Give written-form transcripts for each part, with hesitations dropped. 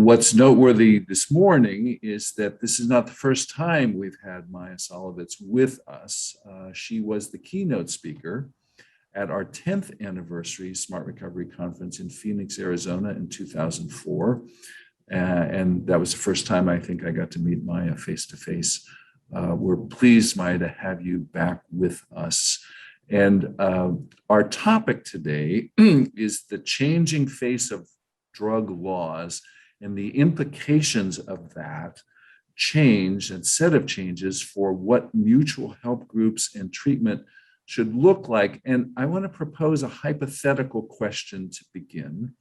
What's noteworthy this morning is that this is not the first time we've had Maia Szalavitz with us. She was the keynote speaker at our 10th anniversary Smart Recovery Conference in Phoenix, Arizona in 2004. And that was the first time I think I got to meet Maia face to face. We're pleased, Maia, to have you back with us. And our topic today is the changing face of drug laws and the implications of that change and set of changes for what mutual help groups and treatment should look like. And I want to propose a hypothetical question to begin.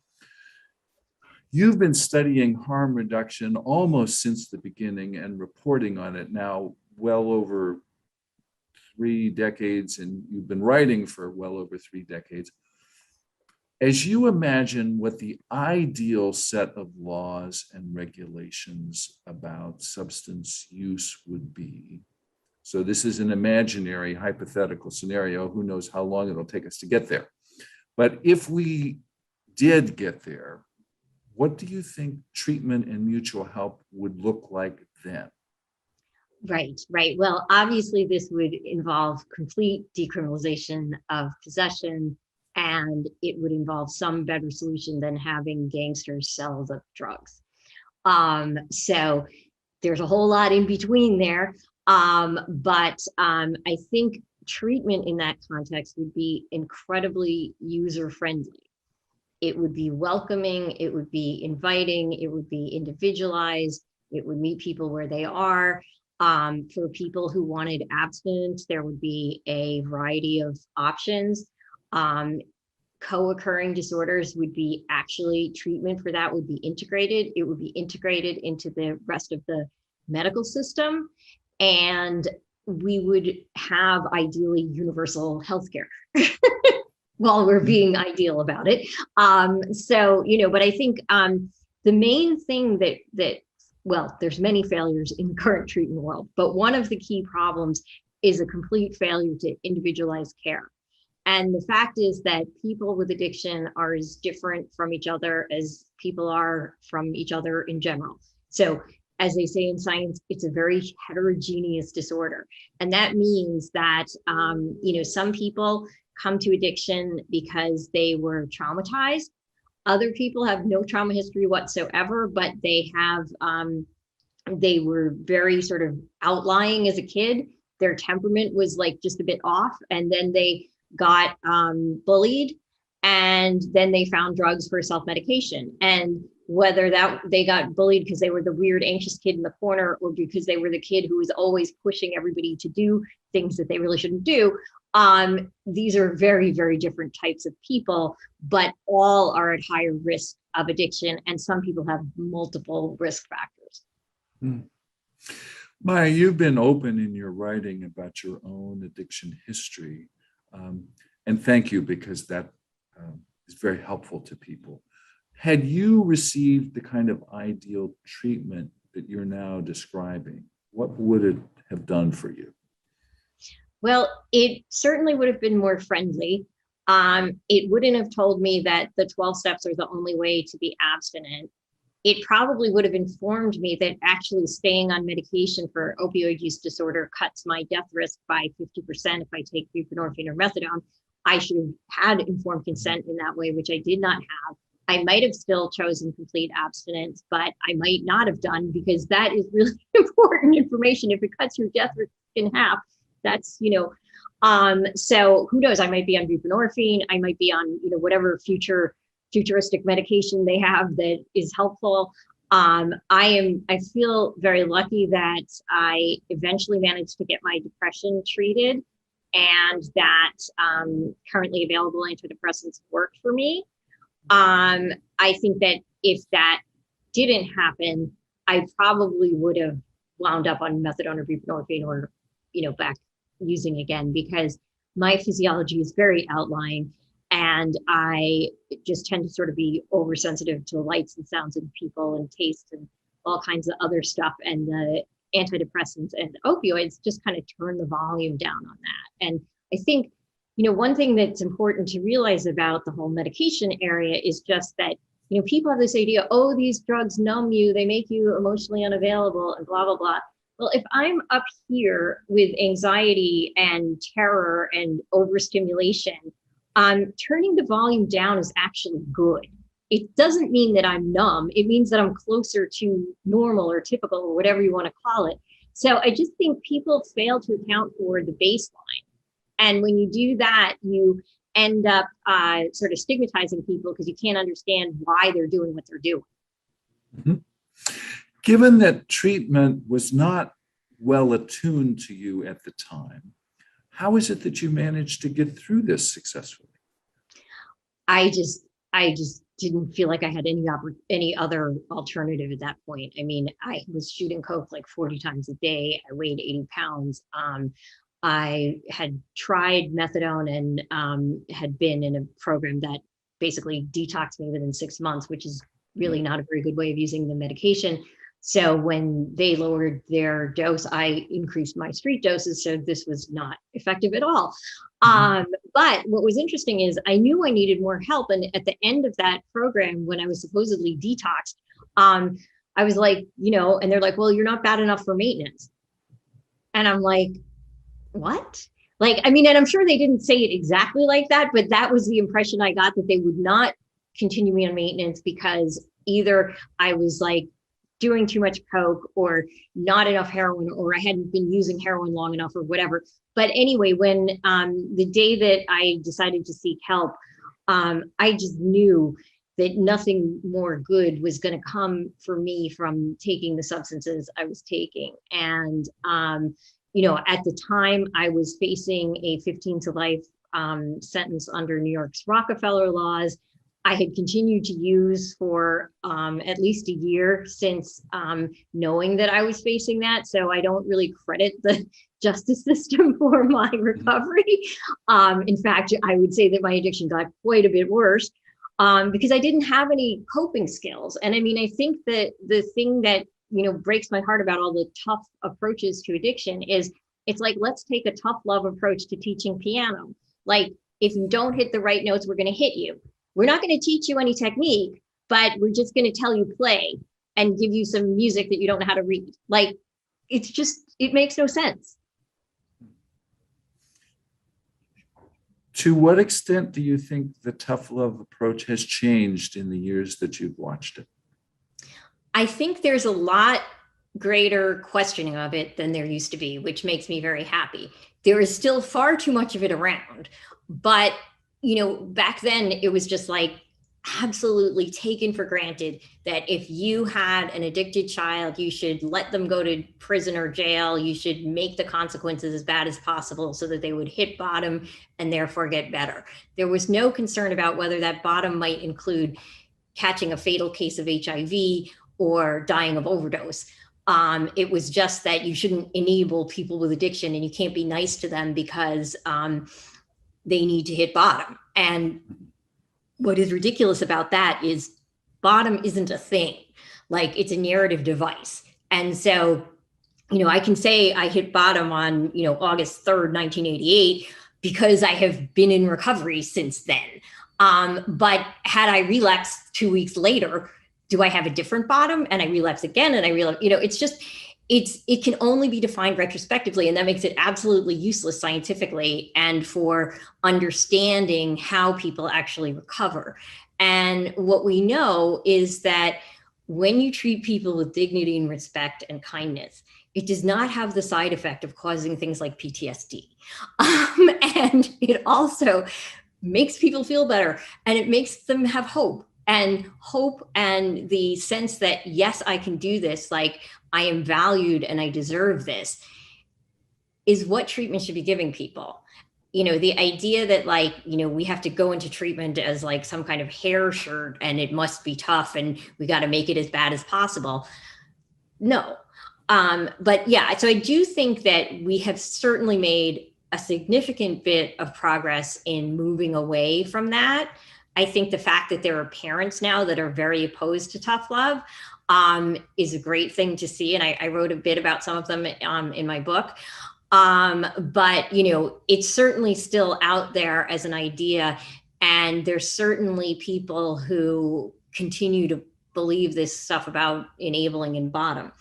You've been studying harm reduction almost since the beginning and reporting on it now well over 3 decades, and you've been writing for well over 3 decades. As you imagine what the ideal set of laws and regulations about substance use would be, so this is an imaginary hypothetical scenario, who knows how long it'll take us to get there. But if we did get there, what do you think treatment and mutual help would look like then? Right. Well, obviously this would involve complete decriminalization of possession, and it would involve some better solution than having gangsters sell the drugs. So there's a whole lot in between there. But I think treatment in that context would be incredibly user-friendly. It would be welcoming, it would be inviting, it would be individualized, it would meet people where they are. For people who wanted abstinence, there would be a variety of options. Co-occurring disorders would be actually treatment for that would be integrated. It would be integrated into the rest of the medical system. And we would have ideally universal healthcare while we're being ideal about it. But I think the main thing that well, there's many failures in the current treatment world, but one of the key problems is a complete failure to individualize care. And the fact is that people with addiction are as different from each other as people are from each other in general. So as they say in science, it's a very heterogeneous disorder. And that means that, some people come to addiction because they were traumatized. Other people have no trauma history whatsoever, but they were very sort of outlying as a kid. Their temperament was like just a bit off, and then they got bullied, and then they found drugs for self-medication. And whether that they got bullied because they were the weird anxious kid in the corner, or because they were the kid who was always pushing everybody to do things that they really shouldn't do, these are very, very different types of people, but all are at higher risk of addiction, and some people have multiple risk factors. Maia, you've been open in your writing about your own addiction history, and thank you, because that is very helpful to people. Had you received the kind of ideal treatment that you're now describing, what would it have done for you? Well, it certainly would have been more friendly. It wouldn't have told me that the 12 steps are the only way to be abstinent. It probably would have informed me that actually staying on medication for opioid use disorder cuts my death risk by 50% if I take buprenorphine or methadone. I should have had informed consent in that way, which I did not have. I might have still chosen complete abstinence, but I might not have done, because that is really important information. If it cuts your death risk in half, that's, so who knows, I might be on buprenorphine, I might be on, whatever futuristic medication they have that is helpful. I feel very lucky that I eventually managed to get my depression treated, and that currently available antidepressants worked for me. I think that if that didn't happen, I probably would have wound up on methadone or buprenorphine, or, back using again, because my physiology is very outlying, and I just tend to sort of be oversensitive to lights and sounds and people and taste and all kinds of other stuff. And the antidepressants and opioids just kind of turn the volume down on that. And I think, one thing that's important to realize about the whole medication area is just that People have this idea, oh, these drugs numb you, they make you emotionally unavailable and blah, blah, blah. Well, if I'm up here with anxiety and terror and overstimulation, turning the volume down is actually good. It doesn't mean that I'm numb. It means that I'm closer to normal or typical or whatever you want to call it. So I just think people fail to account for the baseline. And when you do that, you end up sort of stigmatizing people because you can't understand why they're doing what they're doing. Mm-hmm. Given that treatment was not well attuned to you at the time, how is it that you managed to get through this successfully? I just didn't feel like I had any other alternative at that point. I mean, I was shooting coke like 40 times a day. I weighed 80 pounds. I had tried methadone and had been in a program that basically detoxed me within 6 months, which is really not a very good way of using the medication. So when they lowered their dose, I increased my street doses. So this was not effective at all. But what was interesting is I knew I needed more help. And at the end of that program, when I was supposedly detoxed, I was like, and they're like, well, you're not bad enough for maintenance. And I'm like, what? And I'm sure they didn't say it exactly like that, but that was the impression I got, that they would not continue me on maintenance because either I was like doing too much coke or not enough heroin, or I hadn't been using heroin long enough or whatever. But anyway, when the day that I decided to seek help, I just knew that nothing more good was going to come for me from taking the substances I was taking. And at the time I was facing a 15 to life sentence under New York's Rockefeller laws. I had continued to use for at least a year since knowing that I was facing that. So I don't really credit the justice system for my recovery. In fact, I would say that my addiction got quite a bit worse because I didn't have any coping skills. And I mean, I think that the thing that breaks my heart about all the tough approaches to addiction is it's like, let's take a tough love approach to teaching piano. Like, if you don't hit the right notes, we're going to hit you. We're not going to teach you any technique, but we're just going to tell you play and give you some music that you don't know how to read. Like, it makes no sense. To what extent do you think the tough love approach has changed in the years that you've watched it? I think there's a lot greater questioning of it than there used to be, which makes me very happy. There is still far too much of it around, but back then it was just like absolutely taken for granted that if you had an addicted child, you should let them go to prison or jail. You should make the consequences as bad as possible so that they would hit bottom and therefore get better. There was no concern about whether that bottom might include catching a fatal case of HIV or dying of overdose. It was just that you shouldn't enable people with addiction and you can't be nice to them because they need to hit bottom. And what is ridiculous about that is bottom isn't a thing. Like, it's a narrative device. And so, I can say I hit bottom on, August 3rd, 1988, because I have been in recovery since then. But had I relapsed 2 weeks later, do I have a different bottom? And I relapse again and I relapse, it can only be defined retrospectively, and that makes it absolutely useless scientifically and for understanding how people actually recover. And what we know is that when you treat people with dignity and respect and kindness, it does not have the side effect of causing things like PTSD. And it also makes people feel better, and it makes them have hope. And hope and the sense that, yes, I can do this, like I am valued and I deserve this, is what treatment should be giving people. The idea that we have to go into treatment as like some kind of hair shirt and it must be tough and we got to make it as bad as possible. No. But yeah, so I do think that we have certainly made a significant bit of progress in moving away from that. I think the fact that there are parents now that are very opposed to tough love is a great thing to see. And I wrote a bit about some of them in my book. But, it's certainly still out there as an idea. And there's certainly people who continue to believe this stuff about enabling and bottom.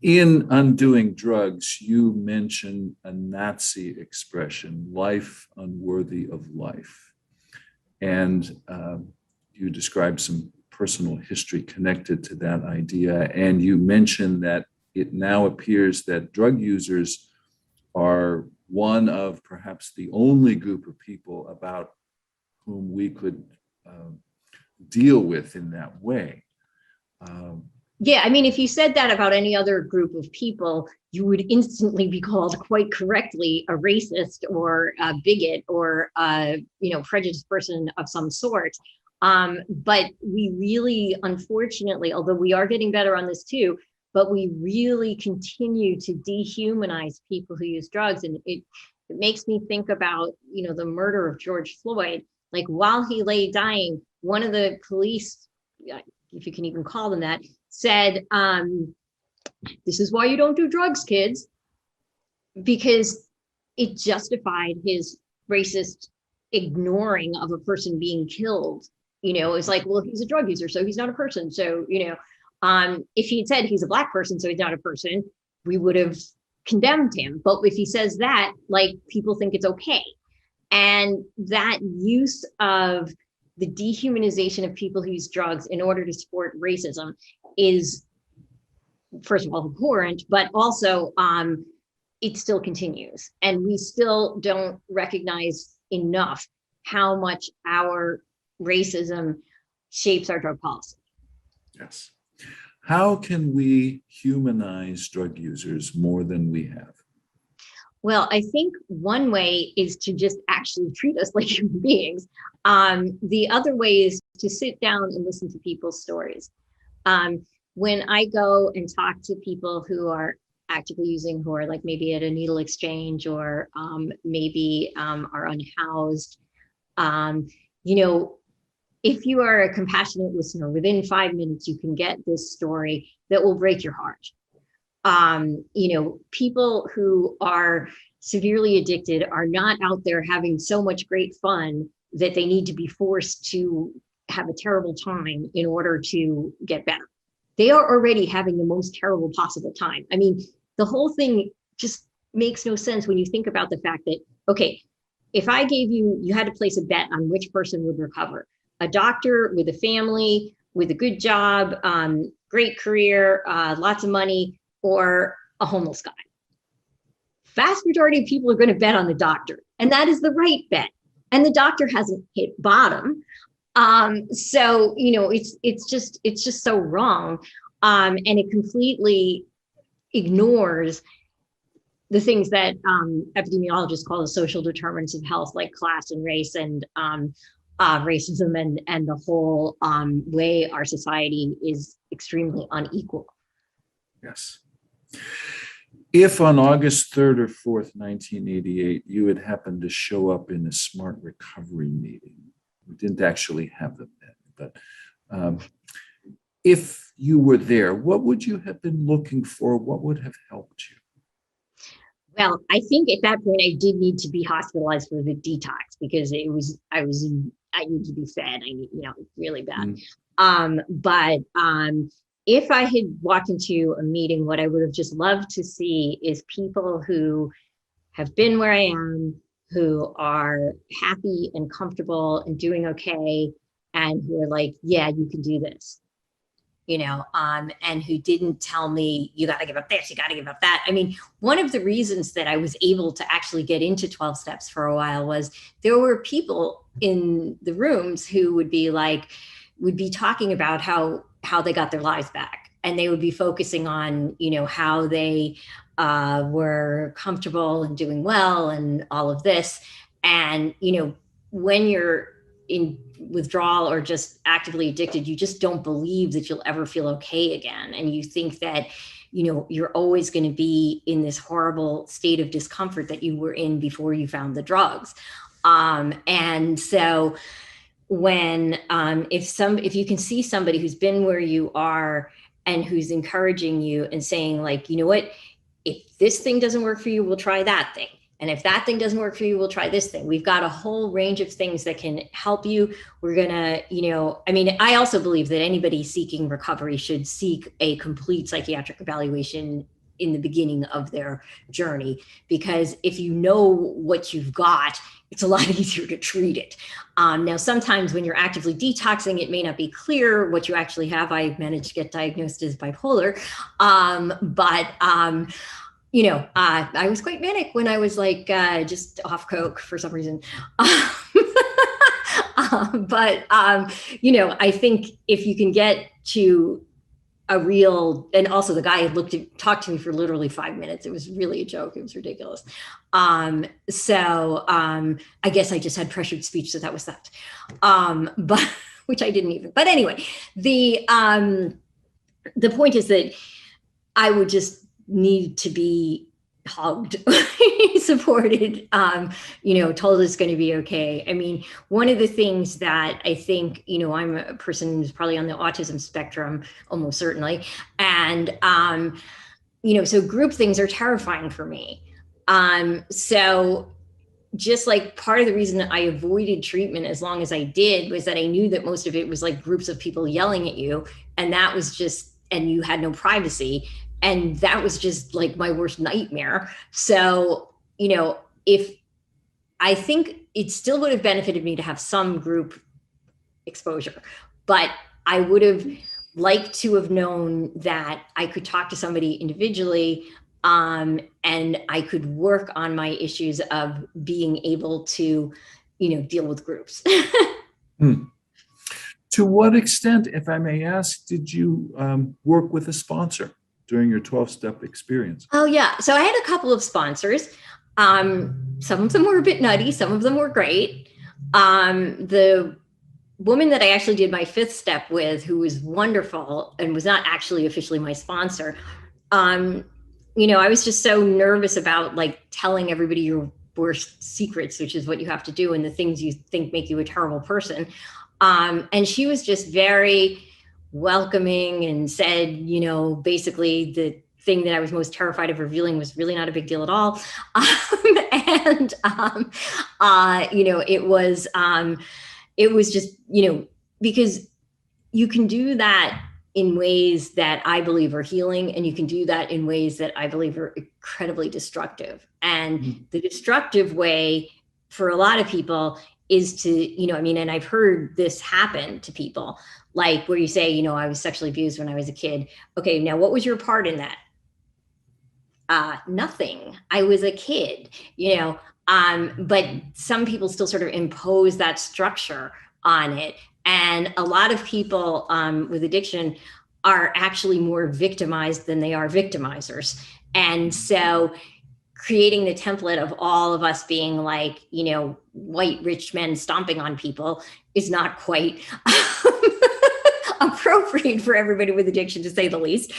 In Undoing Drugs, you mention a Nazi expression, life unworthy of life. And you describe some personal history connected to that idea. And you mention that it now appears that drug users are one of perhaps the only group of people about whom we could deal with in that way. Yeah, I mean, if you said that about any other group of people, you would instantly be called quite correctly a racist or a bigot or a, prejudiced person of some sort. But we really, unfortunately, although we are getting better on this too, but we really continue to dehumanize people who use drugs. And it makes me think about, the murder of George Floyd. Like, while he lay dying, one of the police, if you can even call them that, said, this is why you don't do drugs, kids, because it justified his racist ignoring of a person being killed. It's like, well, he's a drug user, so he's not a person. So, if he had said he's a Black person, so he's not a person, we would have condemned him. But if he says that, like, people think it's okay. And that use of the dehumanization of people who use drugs in order to support racism is, first of all, abhorrent, but also it still continues. And we still don't recognize enough how much our racism shapes our drug policy. Yes. How can we humanize drug users more than we have? Well, I think one way is to just actually treat us like human beings. The other way is to sit down and listen to people's stories. When I go and talk to people who are actively using, who are like maybe at a needle exchange or maybe are unhoused, if you are a compassionate listener, within 5 minutes, you can get this story that will break your heart. People who are severely addicted are not out there having so much great fun that they need to be forced to have a terrible time in order to get better. They are already having the most terrible possible time. I mean, the whole thing just makes no sense when you think about the fact that, okay, if I gave you had to place a bet on which person would recover, a doctor with a family, with a good job, great career, lots of money, or a homeless guy. Vast majority of people are going to bet on the doctor, and that is the right bet. And the doctor hasn't hit bottom. So, it's just so wrong. And it completely ignores the things that epidemiologists call the social determinants of health, like class and race and racism and the whole way our society is extremely unequal. Yes. If on August 3rd or 4th, 1988, you had happened to show up in a Smart Recovery meeting, we didn't actually have them then, but if you were there, what would you have been looking for? What would have helped you? Well, I think at that point I did need to be hospitalized for the detox because I need to be fed. I need, really bad. But if I had walked into a meeting, what I would have just loved to see is people who have been where I am, who are happy and comfortable and doing okay, and who are like, yeah, you can do this. And who didn't tell me, you got to give up this, you got to give up that. I mean, one of the reasons that I was able to actually get into 12 steps for a while was there were people in the rooms who would be talking about how they got their lives back. And they would be focusing on, how they were comfortable and doing well and all of this. And, when you're in withdrawal or just actively addicted, you just don't believe that you'll ever feel okay again. And you think that, you're always going to be in this horrible state of discomfort that you were in before you found the drugs. And so when, if you can see somebody who's been where you are and who's encouraging you and saying like, you know what, if this thing doesn't work for you, we'll try that thing. And if that thing doesn't work for you, we'll try this thing. We've got a whole range of things that can help you. We're going to, I mean, I also believe that anybody seeking recovery should seek a complete psychiatric evaluation in the beginning of their journey, because if you know what you've got, it's a lot easier to treat it. Now, sometimes when you're actively detoxing, it may not be clear what you actually have. I managed to get diagnosed as bipolar, but I was quite manic when I was like just off coke for some reason. I think if you can get to a real, and also the guy talked to me for literally 5 minutes. It was really a joke. It was ridiculous. I guess I just had pressured speech, so that was that. But which I didn't even. But anyway, the point is that I would just need to be hugged, supported, told it's going to be okay. I mean, one of the things that I think, I'm a person who's probably on the autism spectrum, almost certainly. And, so group things are terrifying for me. So just like part of the reason that I avoided treatment as long as I did was that I knew that most of it was like groups of people yelling at you. And that was just, and you had no privacy. And that was just like my worst nightmare. So, if I think it still would have benefited me to have some group exposure, but I would have liked to have known that I could talk to somebody individually, and I could work on my issues of being able to, deal with groups. To what extent, if I may ask, did you work with a sponsor during your 12-step experience? Oh, yeah. So I had a couple of sponsors. Some of them were a bit nutty. Some of them were great. The woman that I actually did my 5th step with, who was wonderful and was not actually officially my sponsor, I was just so nervous about like telling everybody your worst secrets, which is what you have to do, and the things you think make you a terrible person. And she was just very welcoming and said, basically the thing that I was most terrified of revealing was really not a big deal at all. It was just, because you can do that in ways that I believe are healing, and you can do that in ways that I believe are incredibly destructive. And the destructive way for a lot of people is to, and I've heard this happen to people, like where you say, I was sexually abused when I was a kid. Okay, now what was your part in that? Nothing. I was a kid, but some people still sort of impose that structure on it. And a lot of people with addiction are actually more victimized than they are victimizers. And so creating the template of all of us being like, white rich men stomping on people is not quite appropriate for everybody with addiction, to say the least.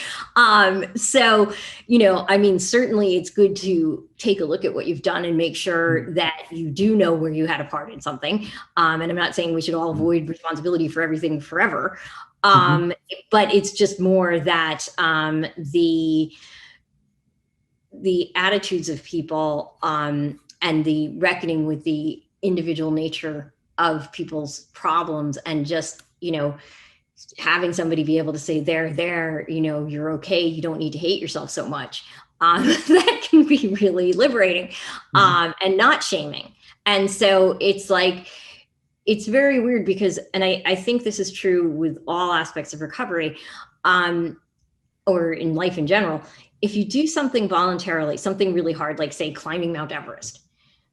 Certainly it's good to take a look at what you've done and make sure that you do know where you had a part in something. And I'm not saying we should all avoid responsibility for everything forever. But it's just more that the attitudes of people and the reckoning with the individual nature of people's problems, and just, having somebody be able to say, there, you're okay. You don't need to hate yourself so much. That can be really liberating, and not shaming. And so it's like, it's very weird because, and I think this is true with all aspects of recovery, or in life in general. If you do something voluntarily, something really hard, like say climbing Mount Everest,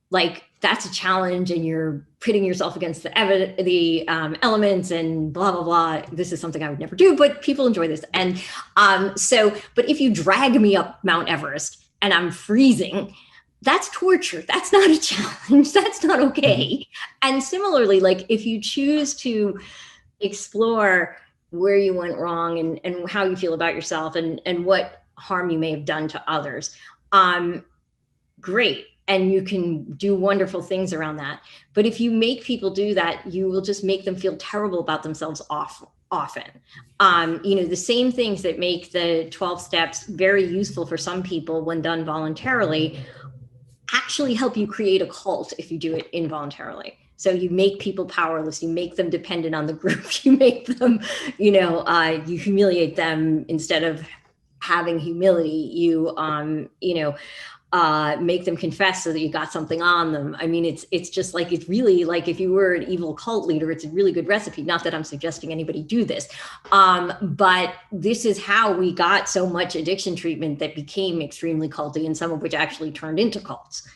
like that's a challenge and you're pitting yourself against the elements and blah, blah, blah. This is something I would never do, but people enjoy this. And but if you drag me up Mount Everest and I'm freezing, that's torture. That's not a challenge. That's not okay. And similarly, like if you choose to explore where you went wrong and how you feel about yourself and what harm you may have done to others, great. And you can do wonderful things around that. But if you make people do that, you will just make them feel terrible about themselves often. The same things that make the 12 steps very useful for some people when done voluntarily actually help you create a cult if you do it involuntarily. So you make people powerless, you make them dependent on the group, you make them, you humiliate them instead of having humility, make them confess so that you got something on them. I mean, it's just like, it's really like if you were an evil cult leader, it's a really good recipe. Not that I'm suggesting anybody do this, but this is how we got so much addiction treatment that became extremely culty, and some of which actually turned into cults.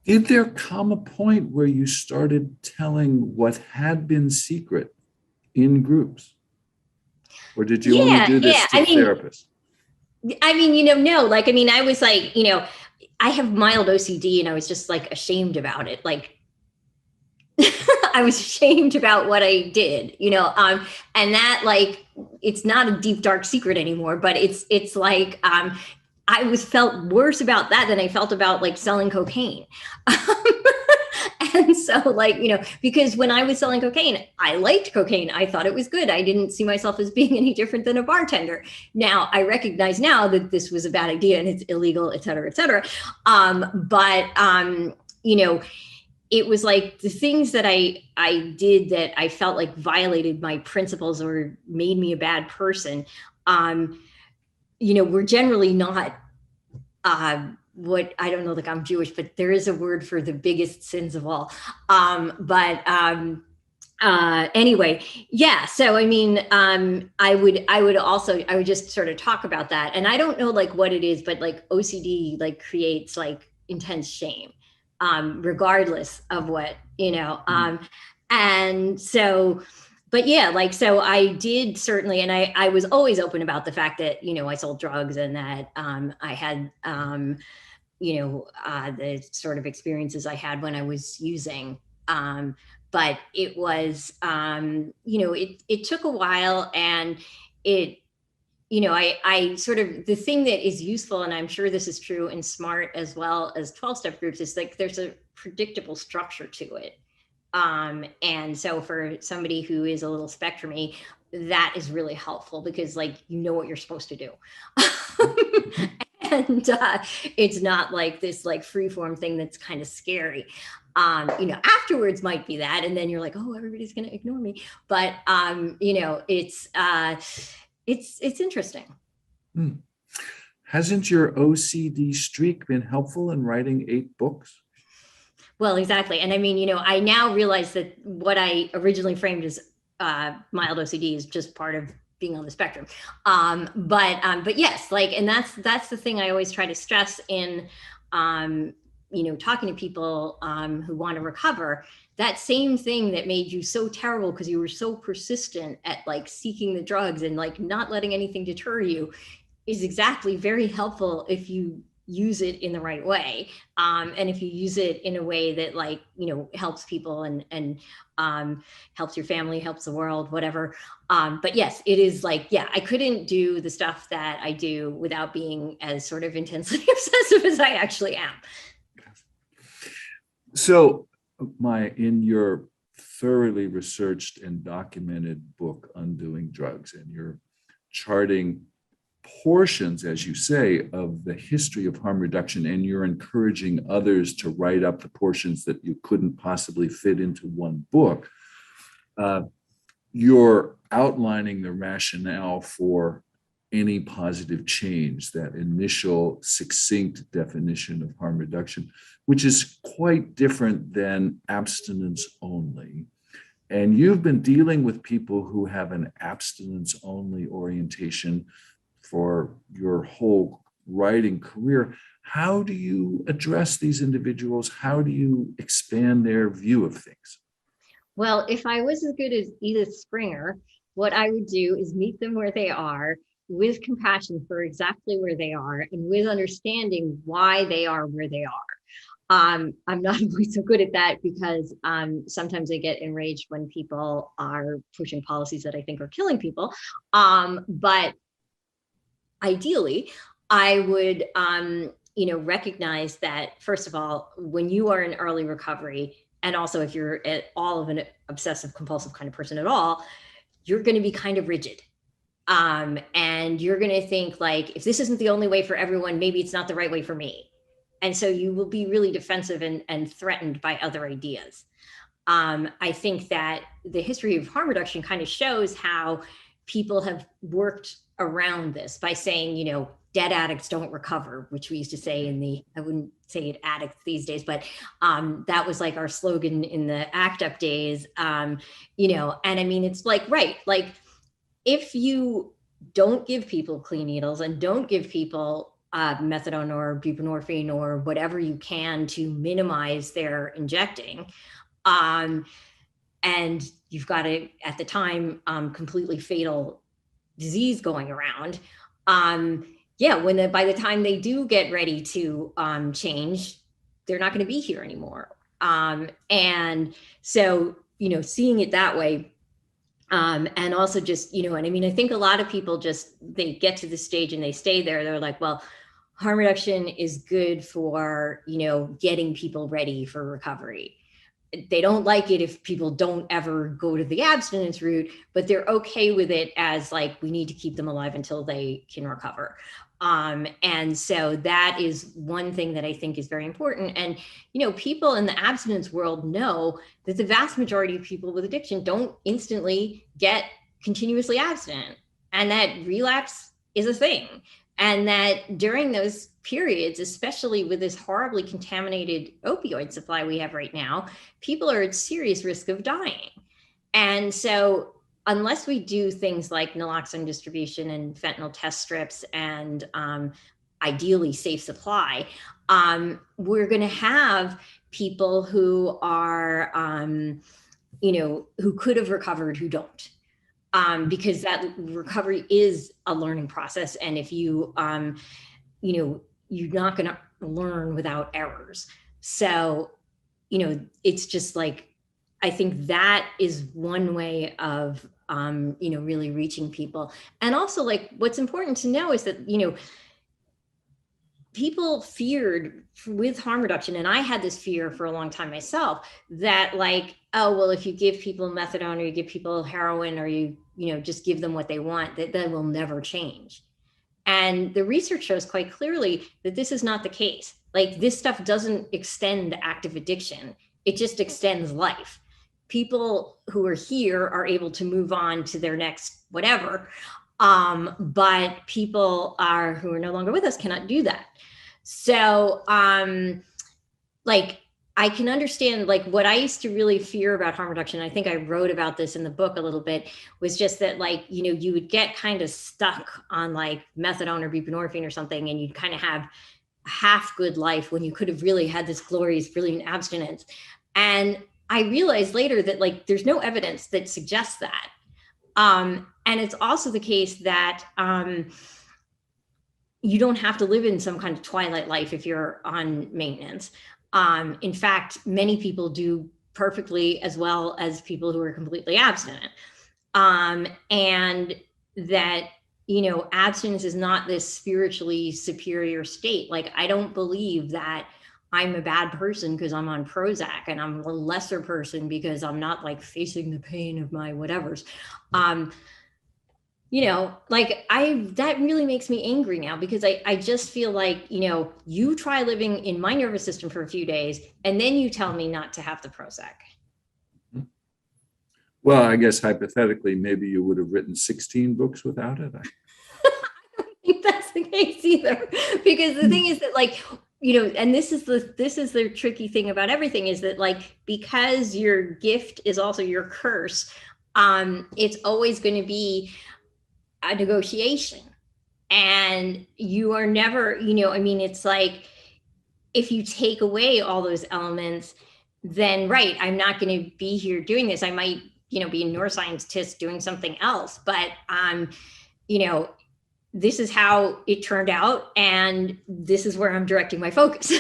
Did there come a point where you started telling what had been secret in groups? Or did you only do this to therapists? I mean, no, like, I mean, I was like, I have mild OCD and I was just like ashamed about it. Like, I was ashamed about what I did, and that, like, it's not a deep, dark secret anymore, but it's like, I felt worse about that than I felt about like selling cocaine. And so, like, because when I was selling cocaine, I liked cocaine. I thought it was good. I didn't see myself as being any different than a bartender. Now, I recognize now that this was a bad idea and it's illegal, et cetera, et cetera. It was like the things that I did that I felt like violated my principles or made me a bad person, were generally not what, I don't know, like, I'm Jewish, but there is a word for the biggest sins of all. Anyway, yeah. So, I mean, I would just sort of talk about that. And I don't know like what it is, but like OCD like creates like intense shame, regardless of what, and so, but yeah, like, so I did certainly, and I was always open about the fact that, I sold drugs and that I had, the sort of experiences I had when I was using. But it was, it took a while, and it, I sort of, the thing that is useful, and I'm sure this is true in SMART as well as 12-step groups, is like there's a predictable structure to it. And so for somebody who is a little spectrumy, that is really helpful because, like, what you're supposed to do. And it's not like this like freeform thing that's kind of scary. Afterwards might be that, and then you're like, oh, everybody's going to ignore me. But it's interesting. Hasn't your OCD streak been helpful in writing 8 books? Well, exactly. And I mean, I now realize that what I originally framed as mild OCD is just part of being on the spectrum. But yes, like, and that's the thing I always try to stress in, talking to people who want to recover. That same thing that made you so terrible because you were so persistent at like seeking the drugs and like not letting anything deter you is exactly very helpful if you use it in the right way. And if you use it in a way that, like, helps people and helps your family, helps the world, whatever. But yes, it is like, yeah, I couldn't do the stuff that I do without being as sort of intensely obsessive as I actually am. So, in your thoroughly researched and documented book, Undoing Drugs, and you're charting portions, as you say, of the history of harm reduction, and you're encouraging others to write up the portions that you couldn't possibly fit into one book, you're outlining the rationale for any positive change, that initial succinct definition of harm reduction, which is quite different than abstinence only. And you've been dealing with people who have an abstinence only orientation for your whole writing career. How do you address these individuals? How do you expand their view of things? Well, if I was as good as Edith Springer, what I would do is meet them where they are, with compassion for exactly where they are, and with understanding why they are where they are. I'm not always so good at that because sometimes I get enraged when people are pushing policies that I think are killing people. But ideally, I would, recognize that, first of all, when you are in early recovery, and also if you're at all of an obsessive compulsive kind of person at all, you're going to be kind of rigid. And you're going to think like, if this isn't the only way for everyone, maybe it's not the right way for me. And so you will be really defensive and threatened by other ideas. I think that the history of harm reduction kind of shows how people have worked around this by saying, you know, dead addicts don't recover, which we used to say in the, I wouldn't say it addicts these days, but that was like our slogan in the ACT UP days, you know, and I mean, it's like, right, like if you don't give people clean needles and don't give people methadone or buprenorphine or whatever you can to minimize their injecting, and you've got a, at the time, completely fatal disease going around. Yeah, when by the time they do get ready to change, they're not going to be here anymore. And so, you know, seeing it that way, and also just, you know, and I mean, I think a lot of people just, they get to the stage and they stay there. They're like, well, harm reduction is good for, you know, getting people ready for recovery. They don't like it if people don't ever go to the abstinence route, but they're okay with it as like, we need to keep them alive until they can recover. And so that is one thing that I think is very important. And, you know, people in the abstinence world know that the vast majority of people with addiction don't instantly get continuously abstinent, and that relapse is a thing. And that during those periods, especially with this horribly contaminated opioid supply we have right now, people are at serious risk of dying. And so unless we do things like naloxone distribution and fentanyl test strips and ideally safe supply, we're going to have people who are, you know, who could have recovered who don't. Because that recovery is a learning process. And if you, you know, you're not going to learn without errors. So, you know, it's just like, I think that is one way of, you know, really reaching people. And also, like, what's important to know is that, you know, people feared with harm reduction, and I had this fear for a long time myself, that like, oh, well, if you give people methadone or you give people heroin or you know, just give them what they want, that will never change. And the research shows quite clearly that this is not the case. Like, this stuff doesn't extend active addiction. It just extends life. People who are here are able to move on to their next whatever. But people who are no longer with us cannot do that. So, like, I can understand, like, what I used to really fear about harm reduction, I think I wrote about this in the book a little bit, was just that, like, you know, you would get kind of stuck on like methadone or buprenorphine or something, and you'd kind of have a half good life when you could have really had this glorious, brilliant abstinence. And I realized later that, like, there's no evidence that suggests that. And it's also the case that you don't have to live in some kind of twilight life if you're on maintenance. In fact, many people do perfectly as well as people who are completely abstinent. And that, you know, abstinence is not this spiritually superior state. Like, I don't believe that I'm a bad person because I'm on Prozac, and I'm a lesser person because I'm not like facing the pain of my whatevers. You know, like, that really makes me angry now, because I just feel like, you know, you try living in my nervous system for a few days and then you tell me not to have the Prozac. Well, I guess hypothetically, maybe you would have written 16 books without it. I don't think that's the case either, because the thing is that, like, you know, and this is the tricky thing about everything, is that, like, because your gift is also your curse, it's always going to be a negotiation, and you are never, you know, I mean, it's like, if you take away all those elements, then right, I'm not going to be here doing this. I might, you know, be a neuroscientist doing something else, but you know, this is how it turned out, and this is where I'm directing my focus.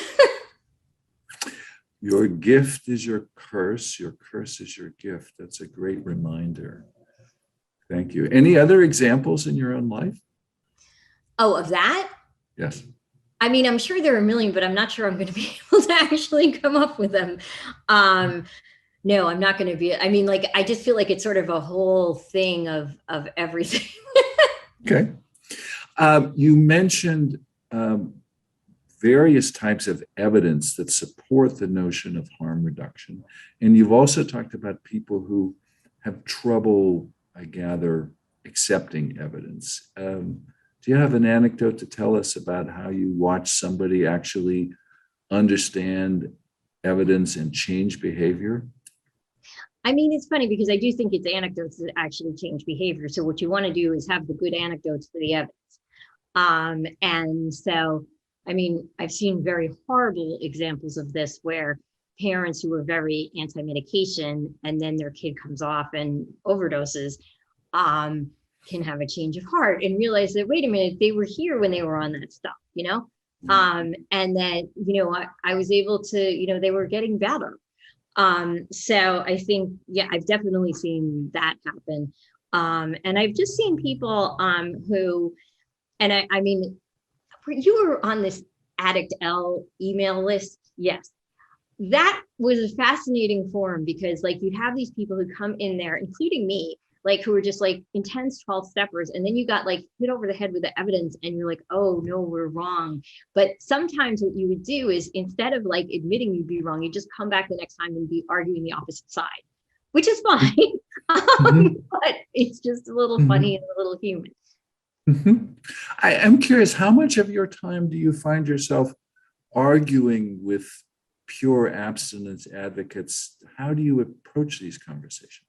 Your gift is your curse is your gift. That's a great reminder. Thank you. Any other examples in your own life? Oh, of that? Yes. I mean, I'm sure there are a million, but I'm not sure I'm going to be able to actually come up with them. No, I'm not going to be. I mean, like, I just feel like it's sort of a whole thing of everything. Okay. You mentioned various types of evidence that support the notion of harm reduction. And you've also talked about people who have trouble, I gather, accepting evidence. Do you have an anecdote to tell us about how you watch somebody actually understand evidence and change behavior? I mean, it's funny because I do think it's anecdotes that actually change behavior. So what you want to do is have the good anecdotes for the evidence. And so, I mean, I've seen very horrible examples of this where parents who are very anti-medication and then their kid comes off and overdoses can have a change of heart and realize that, wait a minute, they were here when they were on that stuff, you know? And that, you know, I was able to, you know, they were getting better. So I think, yeah, I've definitely seen that happen. And I've just seen people who, and I mean, you were on this Addict L email list. Yes. That was a fascinating forum because like you'd have these people who come in there, including me, like who were just like intense 12 steppers. And then you got like hit over the head with the evidence and you're like, oh no, we're wrong. But sometimes what you would do is instead of like admitting you'd be wrong, you just come back the next time and be arguing the opposite side, which is fine. But it's just a little funny and a little human. I am curious, how much of your time do you find yourself arguing with pure abstinence advocates? How do you approach these conversations?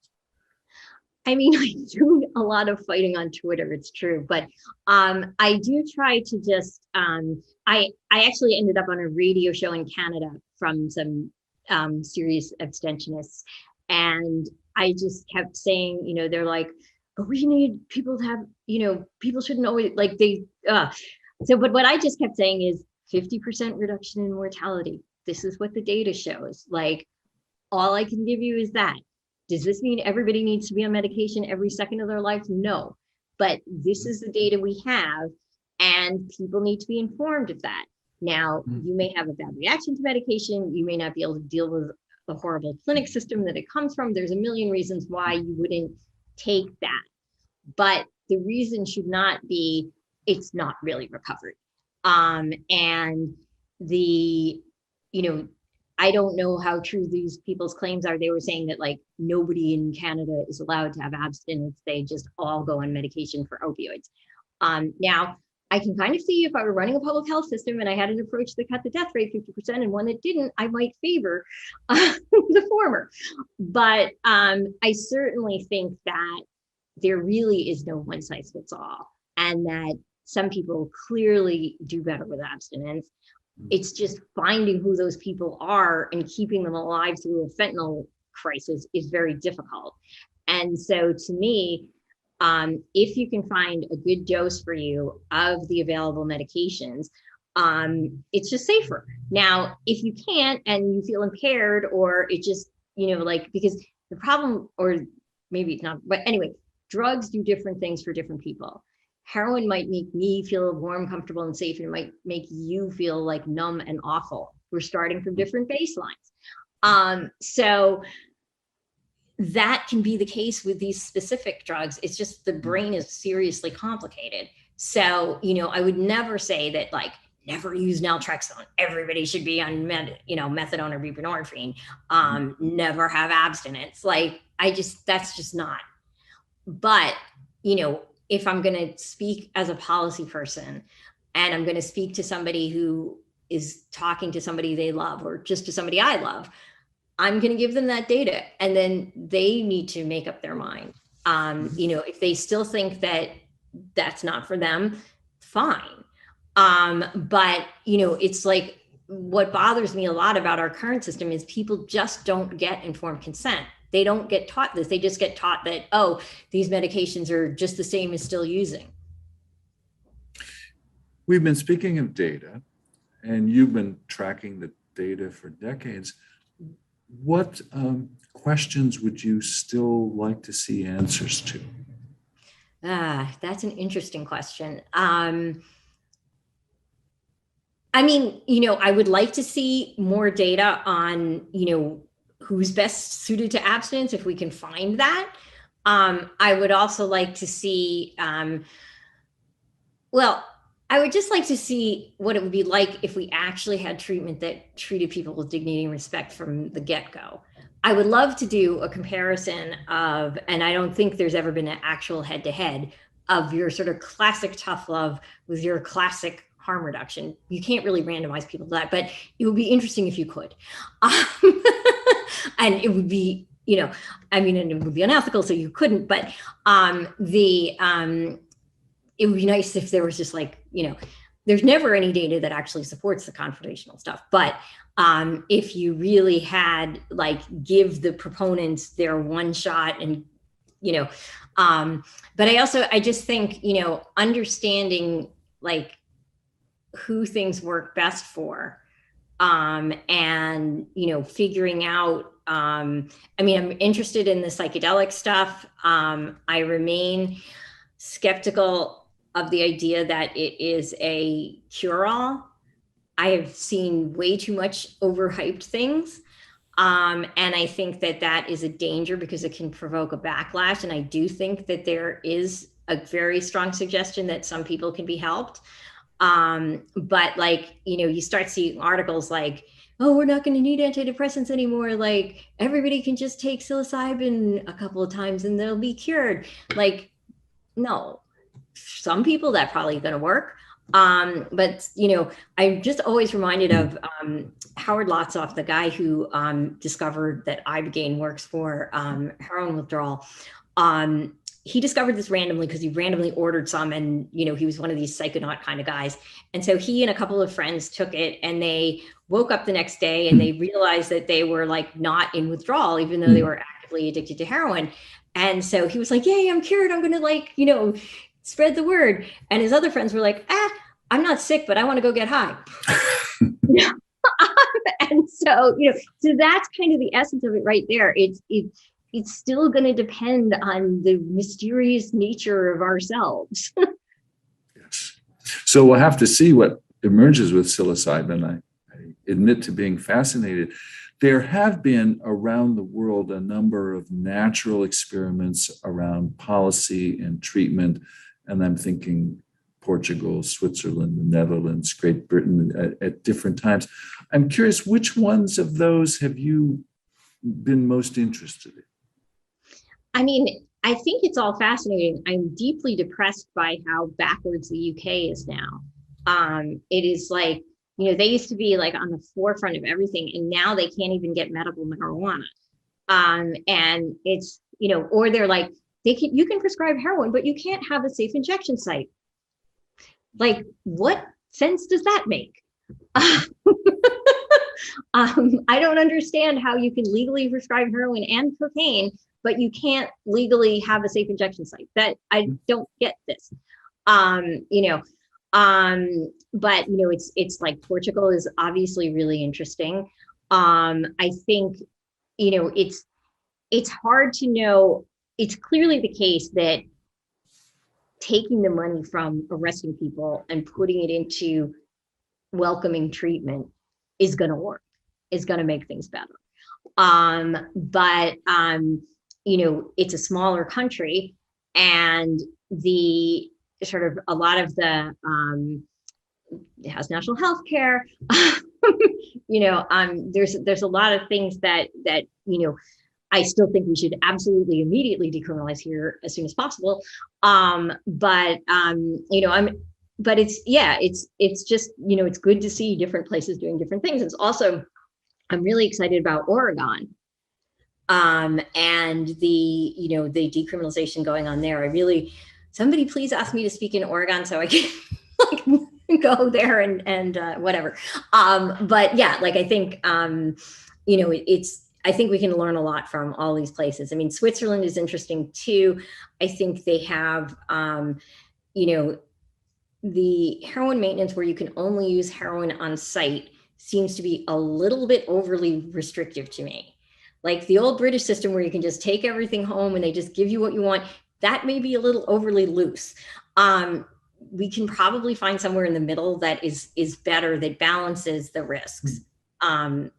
I mean, I do a lot of fighting on Twitter, it's true, but I do try to just, I actually ended up on a radio show in Canada from some serious abstentionists. And I just kept saying, you know, they're like, but we need people to have, you know, people shouldn't always like so, but what I just kept saying is 50% reduction in mortality. This is what the data shows. Like, all I can give you is that. Does this mean everybody needs to be on medication every second of their life? No, but this is the data we have and people need to be informed of that. Now, you may have a bad reaction to medication. You may not be able to deal with the horrible clinic system that it comes from. There's a million reasons why you wouldn't take that. But the reason should not be, it's not really recovery. And the, you know, I don't know how true these people's claims are. They were saying that like nobody in Canada is allowed to have abstinence. They just all go on medication for opioids. Now, I can kind of see if I were running a public health system and I had an approach that cut the death rate 50% and one that didn't, I might favor the former. But I certainly think that there really is no one size fits all, and that some people clearly do better with abstinence. It's just finding who those people are and keeping them alive through a fentanyl crisis is very difficult. And so to me, if you can find a good dose for you of the available medications, it's just safer. Now, if you can't and you feel impaired or it just, you know, like, because the problem, or maybe it's not, but anyway, drugs do different things for different people. Heroin might make me feel warm, comfortable, and safe, and it might make you feel like numb and awful. We're starting from different baselines. So that can be the case with these specific drugs. It's just the brain is seriously complicated. So, you know, I would never say that like, never use naltrexone. Everybody should be on methadone or buprenorphine. Never have abstinence. Like, that's just not. But, you know, if I'm going to speak as a policy person and I'm going to speak to somebody who is talking to somebody they love or just to somebody I love, I'm going to give them that data and then they need to make up their mind. You know, if they still think that that's not for them, fine. But, you know, it's like what bothers me a lot about our current system is people just don't get informed consent. They don't get taught this. They just get taught that, oh, these medications are just the same as still using. We've been speaking of data, and you've been tracking the data for decades. What questions would you still like to see answers to? That's an interesting question. I mean, you know, I would like to see more data on, you know, who's best suited to abstinence, if we can find that. I would also like to see Well, I would just like to see what it would be like if we actually had treatment that treated people with dignity and respect from the get-go. I would love to do a comparison of, and I don't think there's ever been an actual head-to-head of your sort of classic tough love with your classic harm reduction. You can't really randomize people to that, but it would be interesting if you could. And it would be, I mean, and it would be unethical, so you couldn't, but it would be nice if there was just like, there's never any data that actually supports the confrontational stuff. But if you really had like give the proponents their one shot and, but I just think, understanding like who things work best for, and, figuring out, I'm interested in the psychedelic stuff. I remain skeptical of the idea that it is a cure-all. I have seen way too much overhyped things. And I think that that is a danger because it can provoke a backlash. And I do think that there is a very strong suggestion that some people can be helped. But like, you start seeing articles like, oh, we're not going to need antidepressants anymore. Like everybody can just take psilocybin a couple of times and they'll be cured. Like, no, some people that probably going to work. But I'm just always reminded of Howard Lotsoff, the guy who discovered that Ibogaine works for heroin withdrawal. He discovered this randomly because he randomly ordered some, and he was one of these psychonaut kind of guys. And so he and a couple of friends took it, and they woke up the next day and they realized that they were like not in withdrawal, even though they were actively addicted to heroin. And so he was like, yay, I'm cured. I'm going to spread the word. And his other friends were like, I'm not sick, but I want to go get high. And so, so that's kind of the essence of it right there. It's still going to depend on the mysterious nature of ourselves. Yes. So we'll have to see what emerges with psilocybin. I admit to being fascinated. There have been around the world a number of natural experiments around policy and treatment. And I'm thinking Portugal, Switzerland, the Netherlands, Great Britain at different times. I'm curious, which ones of those have you been most interested in? I mean, I think it's all fascinating. I'm deeply depressed by how backwards the UK is now. It is like, they used to be like on the forefront of everything, and now they can't even get medical marijuana. And it's, or they're like, you can prescribe heroin, but you can't have a safe injection site. Like, what sense does that make? I don't understand how you can legally prescribe heroin and cocaine, but you can't legally have a safe injection site. That I don't get this. But it's like Portugal is obviously really interesting. I think, it's hard to know. It's clearly the case that taking the money from arresting people and putting it into welcoming treatment is going to work, is going to make things better. But it's a smaller country, and the sort of a lot of the it has national health care. There's a lot of things that I still think we should absolutely immediately decriminalize here as soon as possible. But it's just, it's good to see different places doing different things. It's also, I'm really excited about Oregon, and the decriminalization going on there. Somebody please ask me to speak in Oregon so I can like go there and whatever. But yeah, like I think, I think we can learn a lot from all these places. I mean, Switzerland is interesting too. I think they have, the heroin maintenance where you can only use heroin on site seems to be a little bit overly restrictive to me. Like the old British system where you can just take everything home and they just give you what you want, that may be a little overly loose. We can probably find somewhere in the middle that is better, that balances the risks. Thank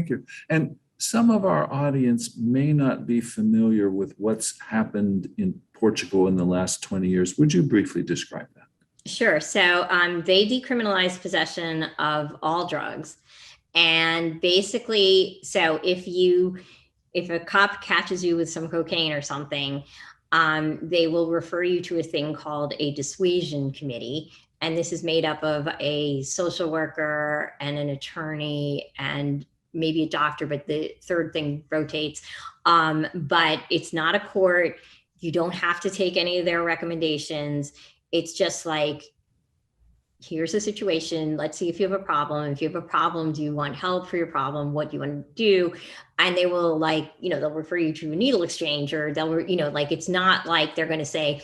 you. And some of our audience may not be familiar with what's happened in Portugal in the last 20 years. Would you briefly describe that? Sure. So they decriminalized possession of all drugs. And basically, so if a cop catches you with some cocaine or something, they will refer you to a thing called a dissuasion committee. And this is made up of a social worker and an attorney and maybe a doctor, but the third thing rotates. But it's not a court. You don't have to take any of their recommendations. It's just like, here's a situation. Let's see if you have a problem. If you have a problem, do you want help for your problem? What do you want to do? And they will they'll refer you to a needle exchange, or they'll, it's not like they're going to say,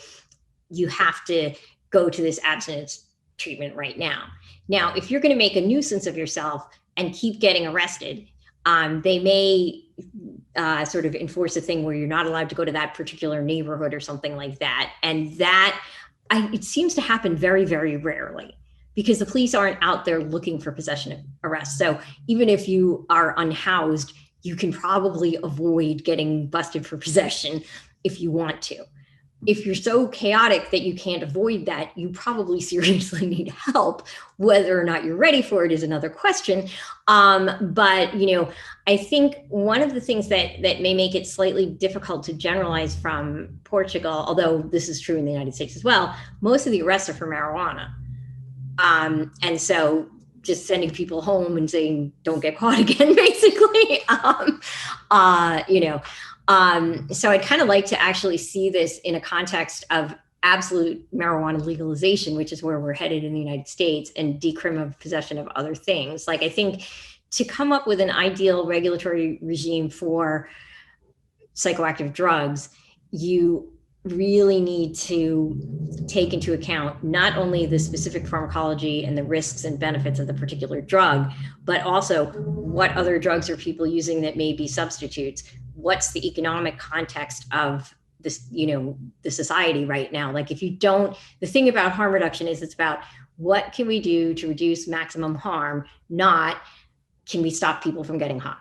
you have to go to this abstinence treatment right now. Now, if you're going to make a nuisance of yourself and keep getting arrested, they may sort of enforce a thing where you're not allowed to go to that particular neighborhood or something like that. And it seems to happen very, very rarely, because the police aren't out there looking for possession arrests. So even if you are unhoused, you can probably avoid getting busted for possession if you want to. If you're so chaotic that you can't avoid that, you probably seriously need help. Whether or not you're ready for it is another question. But I think one of the things that may make it slightly difficult to generalize from Portugal, although this is true in the United States as well, most of the arrests are for marijuana. And so just sending people home and saying, don't get caught again, basically, so I'd kind of like to actually see this in a context of absolute marijuana legalization, which is where we're headed in the United States, and decrim of possession of other things. Like, I think to come up with an ideal regulatory regime for psychoactive drugs, you really need to take into account not only the specific pharmacology and the risks and benefits of the particular drug, but also what other drugs are people using that may be substitutes. What's the economic context of this, the society right now? Like, if you don't, the thing about harm reduction is it's about what can we do to reduce maximum harm, not can we stop people from getting high.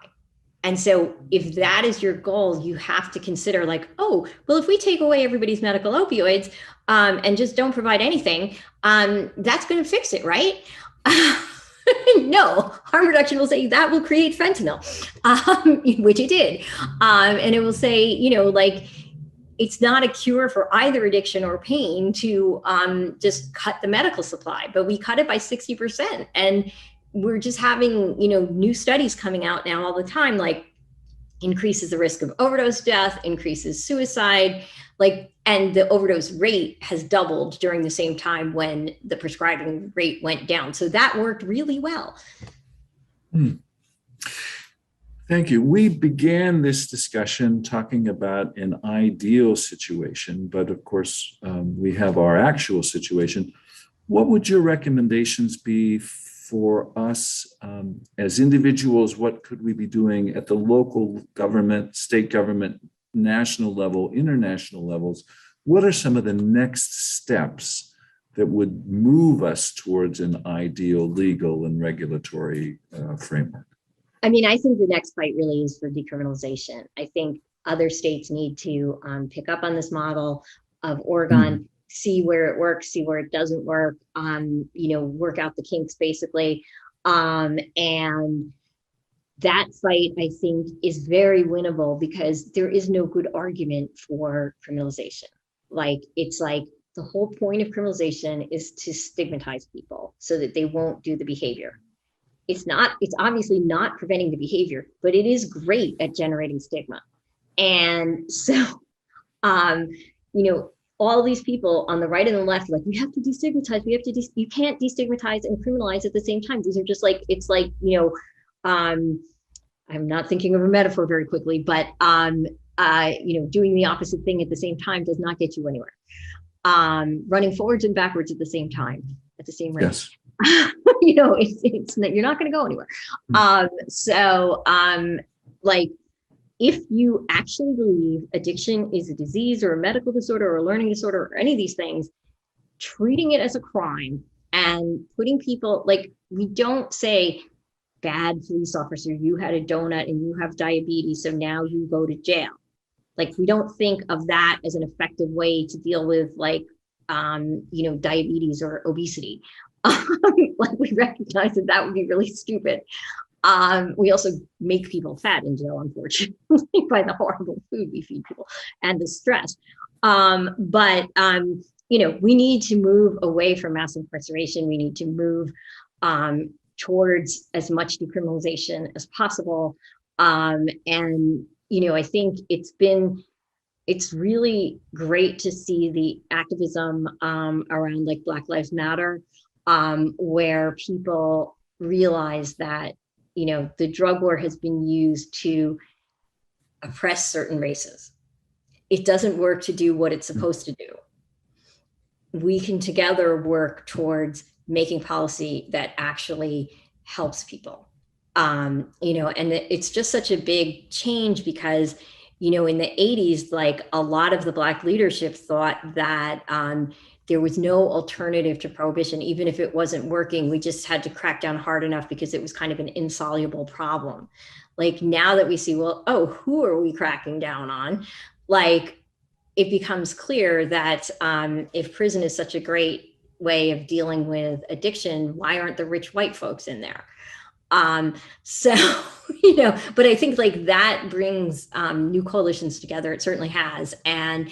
And so if that is your goal, you have to consider if we take away everybody's medical opioids and just don't provide anything, that's going to fix it, right? No, harm reduction will say that will create fentanyl, which it did. And it will say, it's not a cure for either addiction or pain to just cut the medical supply, but we cut it by 60%. And we're just having, new studies coming out now all the time, like increases the risk of overdose death, increases suicide, and the overdose rate has doubled during the same time when the prescribing rate went down. So that worked really well. Thank you. We began this discussion talking about an ideal situation, but of course, we have our actual situation. What would your recommendations be for us as individuals? What could we be doing at the local government, state government, national level, international levels? What are some of the next steps that would move us towards an ideal legal and regulatory framework? I mean, I think the next fight really is for decriminalization. I think other states need to pick up on this model of Oregon, see where it works, see where it doesn't work, work out the kinks basically. And that fight, I think, is very winnable because there is no good argument for criminalization. It's like the whole point of criminalization is to stigmatize people so that they won't do the behavior. It's obviously not preventing the behavior, but it is great at generating stigma. And so, all these people on the right and the left, we have to destigmatize, you can't destigmatize and criminalize at the same time. These are just I'm not thinking of a metaphor very quickly, but, doing the opposite thing at the same time does not get you anywhere. Running forwards and backwards at the same time, at the same rate. Yes. You're not going to go anywhere. If you actually believe addiction is a disease or a medical disorder or a learning disorder or any of these things, treating it as a crime and putting people, we don't say, bad police officer, you had a donut and you have diabetes, so now you go to jail. Like, we don't think of that as an effective way to deal with, like, diabetes or obesity. Like, we recognize that that would be really stupid. We also make people fat in jail, unfortunately, by the horrible food we feed people and the stress. We need to move away from mass incarceration. We need to move towards as much decriminalization as possible. I think it's really great to see the activism around, like, Black Lives Matter, where people realize that, the drug war has been used to oppress certain races. It doesn't work to do what it's supposed to do. We can together work towards making policy that actually helps people. And it's just such a big change because, in the 80s, like, a lot of the Black leadership thought that there was no alternative to prohibition. Even if it wasn't working, we just had to crack down hard enough because it was kind of an insoluble problem. Like, now that we see, well, oh, who are we cracking down on? Like, it becomes clear that if prison is such a great way of dealing with addiction, why aren't the rich white folks in there? But I think, like, that brings new coalitions together. It certainly has. And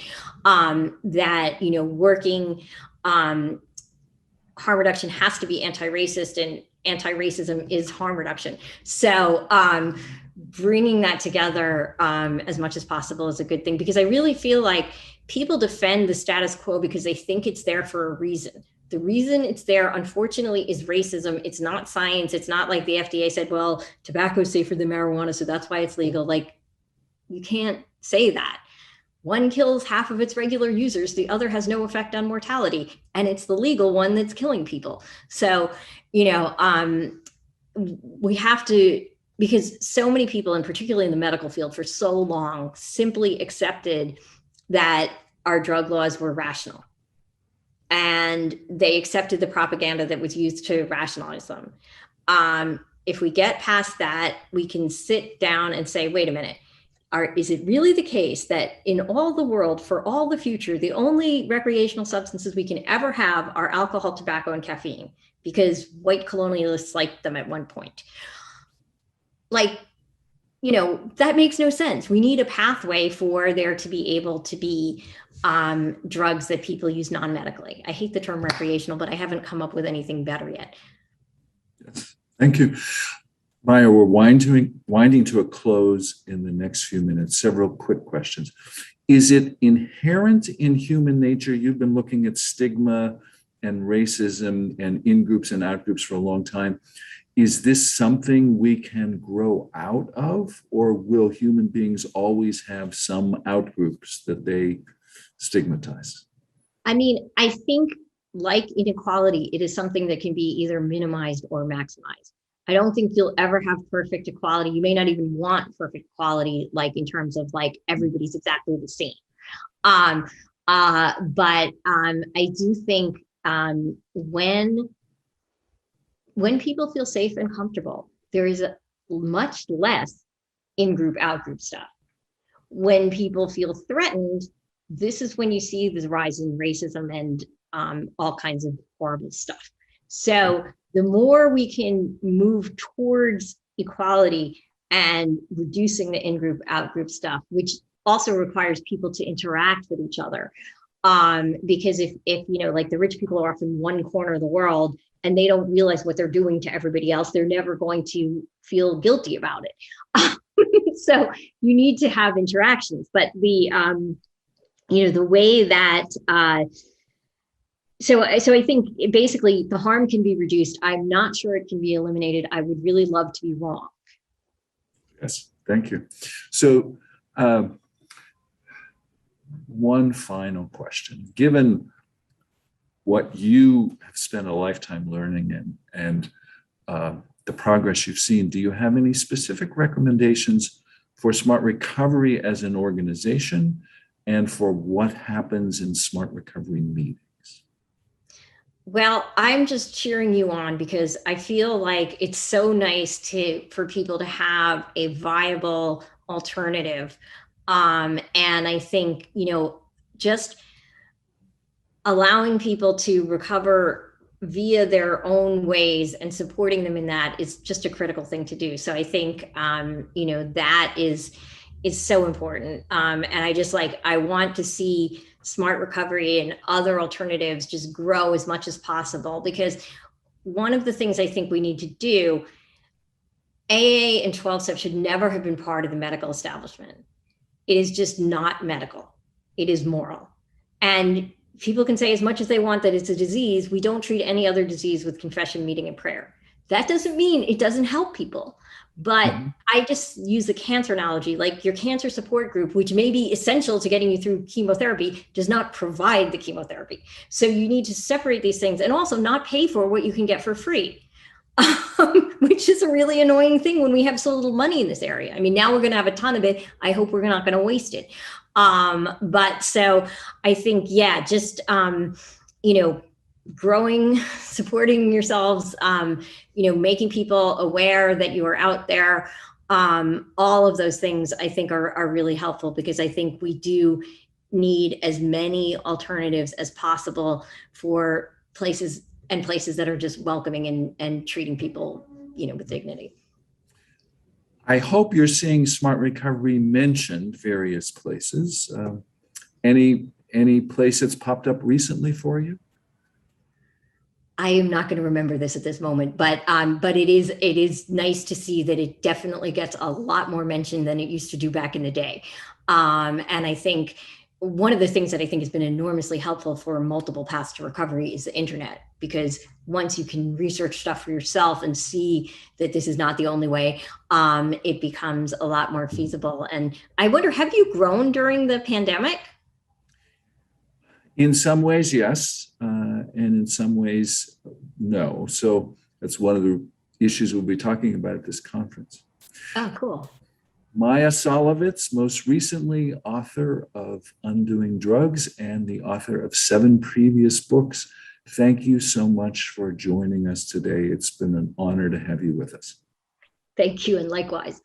working harm reduction has to be anti-racist, and anti-racism is harm reduction. So bringing that together as much as possible is a good thing, because I really feel like people defend the status quo because they think it's there for a reason. The reason it's there, unfortunately, is racism. It's not science. It's not like the FDA said, well, tobacco is safer than marijuana, so that's why it's legal. Like, you can't say that. One kills half of its regular users. The other has no effect on mortality. And it's the legal one that's killing people. So, we have to, because so many people, and particularly in the medical field, for so long simply accepted that our drug laws were rational. And they accepted the propaganda that was used to rationalize them. If we get past that, we can sit down and say, wait a minute, is it really the case that in all the world, for all the future, the only recreational substances we can ever have are alcohol, tobacco, and caffeine, because white colonialists liked them at one point? Like, that makes no sense. We need a pathway for there to be able to be drugs that people use non-medically. I hate the term recreational, but I haven't come up with anything better yet. Yes. Thank you. Maia, we're winding to a close in the next few minutes. Several quick questions. Is it inherent in human nature? You've been looking at stigma and racism and in-groups and out-groups for a long time. Is this something we can grow out of, or will human beings always have some out-groups that they stigmatize? I mean, I think, like inequality, it is something that can be either minimized or maximized. I don't think you'll ever have perfect equality. You may not even want perfect equality, like in terms of, like, everybody's exactly the same. But I do think when people feel safe and comfortable, there is much less in-group, out-group stuff. When people feel threatened, this is when you see the rise in racism and all kinds of horrible stuff. So the more we can move towards equality and reducing the in-group, out-group stuff, which also requires people to interact with each other. Because if like, the rich people are off in one corner of the world and they don't realize what they're doing to everybody else, they're never going to feel guilty about it. So you need to have interactions, but the way that, so I think basically the harm can be reduced. I'm not sure it can be eliminated. I would really love to be wrong. Yes, thank you. So one final question. Given what you have spent a lifetime learning and the progress you've seen, do you have any specific recommendations for Smart Recovery as an organization and for what happens in Smart Recovery meetings? Well, I'm just cheering you on because I feel like it's so nice for people to have a viable alternative And I think, just allowing people to recover via their own ways and supporting them in that is just a critical thing to do. So I think, that is so important. And I want to see smart recovery and other alternatives just grow as much as possible, because one of the things I think we need to do, AA and 12 step should never have been part of the medical establishment. It is just not medical. It is moral. And people can say as much as they want that it's a disease. We don't treat any other disease with confession, meeting, and prayer. That doesn't mean it doesn't help people. But I just use the cancer analogy, like your cancer support group, which may be essential to getting you through chemotherapy, does not provide the chemotherapy. So you need to separate these things, and also not pay for what you can get for free. Which is a really annoying thing when we have so little money in this area. I mean, now we're going to have a ton of it. I hope we're not going to waste it. But so I think, just, growing, supporting yourselves, making people aware that you are out there. All of those things I think are really helpful, because I think we do need as many alternatives as possible for places that are just welcoming and treating people, with dignity. I hope you're seeing smart recovery mentioned various places. Any place that's popped up recently for you? I am not going to remember this at this moment, but it is nice to see that it definitely gets a lot more mention than it used to do back in the day. And I think one of the things that I think has been enormously helpful for multiple paths to recovery is the internet, because once you can research stuff for yourself and see that this is not the only way, it becomes a lot more feasible. And I wonder, have you grown during the pandemic? In some ways, yes, and in some ways, no. So that's one of the issues we'll be talking about at this conference. Oh, cool. Maia Szalavitz, most recently author of Undoing Drugs and the author of 7 previous books. Thank you so much for joining us today. It's been an honor to have you with us. Thank you, and likewise.